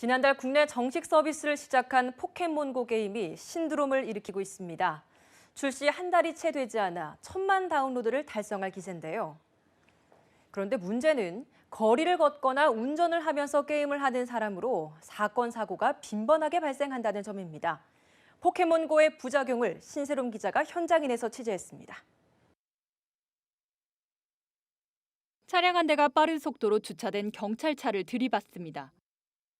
지난달 국내 정식 서비스를 시작한 포켓몬고 게임이 신드롬을 일으키고 있습니다. 출시 한 달이 채 되지 않아 1,000만 다운로드를 달성할 기세인데요. 그런데 문제는 거리를 걷거나 운전을 하면서 게임을 하는 사람으로 사건, 사고가 빈번하게 발생한다는 점입니다. 포켓몬고의 부작용을 신세롬 기자가 현장인에서 취재했습니다. 차량 한 대가 빠른 속도로 주차된 경찰차를 들이받습니다.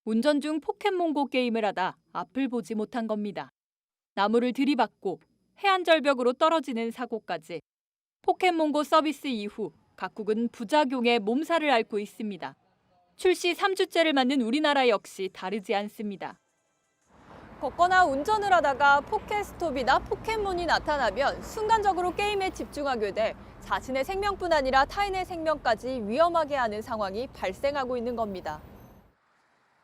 운전 중 포켓몬고 게임을 하다 앞을 보지 못한 겁니다. 나무를 들이받고 해안절벽으로 떨어지는 사고까지. 포켓몬고 서비스 이후 각국은 부작용에 몸살을 앓고 있습니다. 출시 3주째를 맞는 우리나라 역시 다르지 않습니다. 걷거나 운전을 하다가 포켓스톱이나 포켓몬이 나타나면 순간적으로 게임에 집중하게 돼 자신의 생명뿐 아니라 타인의 생명까지 위험하게 하는 상황이 발생하고 있는 겁니다.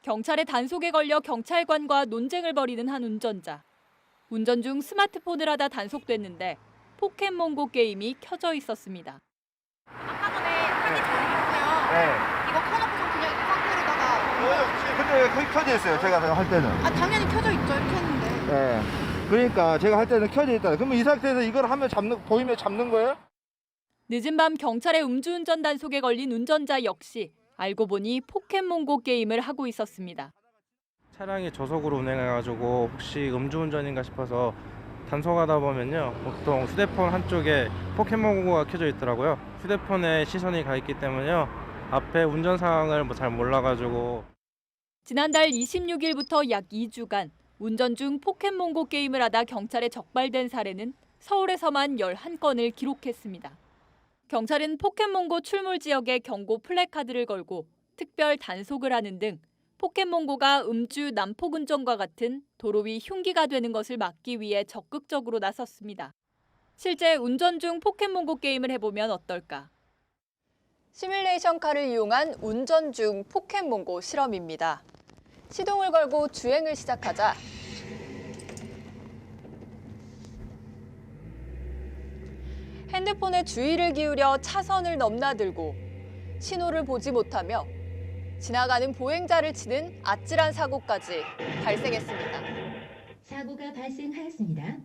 경찰의 단속에 걸려 경찰관과 논쟁을 벌이는 한 운전자. 운전 중 스마트폰을 하다 단속됐는데 포켓몬고 게임이 켜져 있었습니다. 아까 전에 사진 보내줬고요. 네. 이거 켜놓고 그냥 이 상태로다가. 근데 거기 켜져 있어요. 제가 할 때는. 아 당연히 켜져 있죠. 이렇게 했는데. 네. 그러니까 제가 할 때는 켜져 있다. 그러면 이 상태에서 이걸 하면 보이면 잡는 거예요? 늦은 밤 경찰의 음주운전 단속에 걸린 운전자 역시 알고 보니 포켓몬고 게임을 하고 있었습니다. 차량이 저속으로 운행해가지고 혹시 음주운전인가 싶어서 단속하다 보면요. 보통 휴대폰 한쪽에 포켓몬고가 켜져 있더라고요. 휴대폰에 시선이 가 있기 때문에요. 앞에 운전 상황을 잘 몰라가지고. 지난달 26일부터 약 2주간 운전 중 포켓몬고 게임을 하다 경찰에 적발된 사례는 서울에서만 11건을 기록했습니다. 경찰은 포켓몬고 출몰 지역에 경고 플래카드를 걸고 특별 단속을 하는 등 포켓몬고가 음주, 난폭 운전과 같은 도로 위 흉기가 되는 것을 막기 위해 적극적으로 나섰습니다. 실제 운전 중 포켓몬고 게임을 해보면 어떨까? 시뮬레이션 카를 이용한 운전 중 포켓몬고 실험입니다. 시동을 걸고 주행을 시작하자 핸드폰에 주의를 기울여 차선을 넘나들고 신호를 보지 못하며 지나가는 보행자를 치는 아찔한 사고까지 발생했습니다. 사고가 발생하였습니다.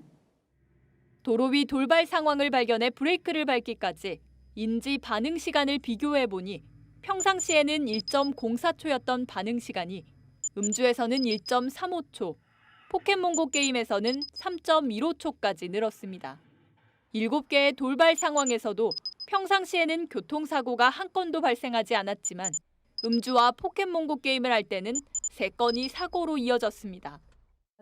도로 위 돌발 상황을 발견해 브레이크를 밟기까지 인지 반응 시간을 비교해 보니 평상시에는 1.04초였던 반응 시간이 음주에서는 1.35초, 포켓몬고 게임에서는 3.15초까지 늘었습니다. 7개의 돌발 상황에서도 평상시에는 교통사고가 한 건도 발생하지 않았지만 음주와 포켓몬고 게임을 할 때는 3건이 사고로 이어졌습니다.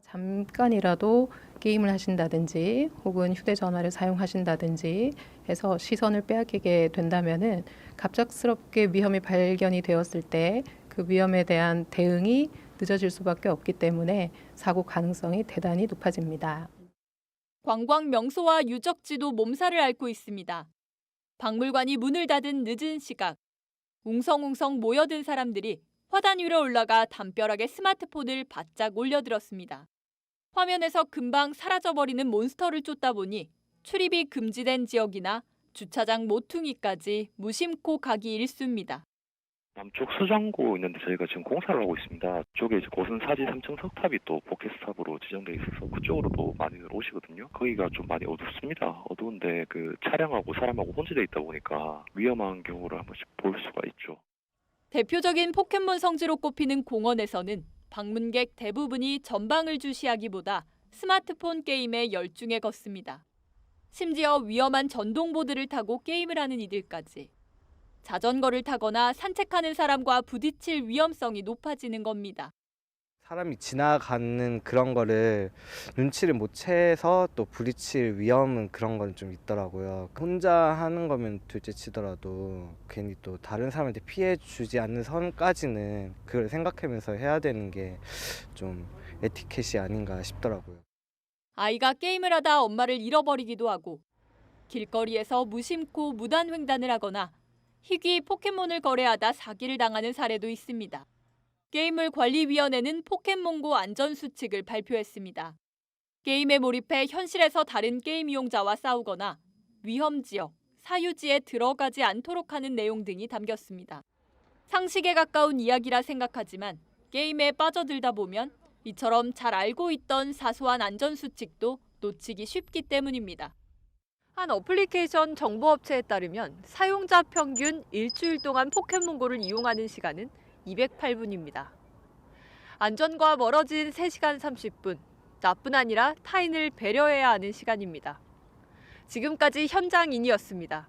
잠깐이라도 게임을 하신다든지 혹은 휴대전화를 사용하신다든지 해서 시선을 빼앗기게 된다면은 갑작스럽게 위험이 발견이 되었을 때 그 위험에 대한 대응이 늦어질 수밖에 없기 때문에 사고 가능성이 대단히 높아집니다. 관광 명소와 유적지도 몸살을 앓고 있습니다. 박물관이 문을 닫은 늦은 시각, 웅성웅성 모여든 사람들이 화단 위로 올라가 담벼락에 스마트폰을 바짝 올려들었습니다. 화면에서 금방 사라져버리는 몬스터를 쫓다 보니 출입이 금지된 지역이나 주차장 모퉁이까지 무심코 가기 일쑤입니다. 남쪽 수장고 있는데 저희가 지금 공사를 하고 있습니다. 쪽에 이제 고선사지 3층 석탑이 또 포켓스탑으로 지정돼 있어서 그쪽으로도 많이들 오시거든요. 거기가 좀 많이 어둡습니다. 어두운데 그 차량하고 사람하고 혼재돼 있다 보니까 위험한 경우를 한 번씩 볼 수가 있죠. 대표적인 포켓몬 성지로 꼽히는 공원에서는 방문객 대부분이 전방을 주시하기보다 스마트폰 게임에 열중해 걷습니다. 심지어 위험한 전동보드를 타고 게임을 하는 이들까지. 자전거를 타거나 산책하는 사람과 부딪힐 위험성이 높아지는 겁니다. 사람이 지나가는 그런 거를 눈치를 못 채서 또 부딪힐 위험은 그런 건 좀 있더라고요. 혼자 하는 거면 둘째치더라도 괜히 또 다른 사람한테 피해 주지 않는 선까지는 그걸 생각하면서 해야 되는 게 좀 에티켓이 아닌가 싶더라고요. 아이가 게임을 하다 엄마를 잃어버리기도 하고 길거리에서 무심코 무단횡단을 하거나 희귀 포켓몬을 거래하다 사기를 당하는 사례도 있습니다. 게임물관리위원회는 포켓몬고 안전수칙을 발표했습니다. 게임에 몰입해 현실에서 다른 게임 이용자와 싸우거나 위험지역, 사유지에 들어가지 않도록 하는 내용 등이 담겼습니다. 상식에 가까운 이야기라 생각하지만 게임에 빠져들다 보면 이처럼 잘 알고 있던 사소한 안전수칙도 놓치기 쉽기 때문입니다. 한 어플리케이션 정보업체에 따르면 사용자 평균 일주일 동안 포켓몬고를 이용하는 시간은 208분입니다. 안전과 멀어진 3시간 30분, 나뿐 아니라 타인을 배려해야 하는 시간입니다. 지금까지 현장인이었습니다.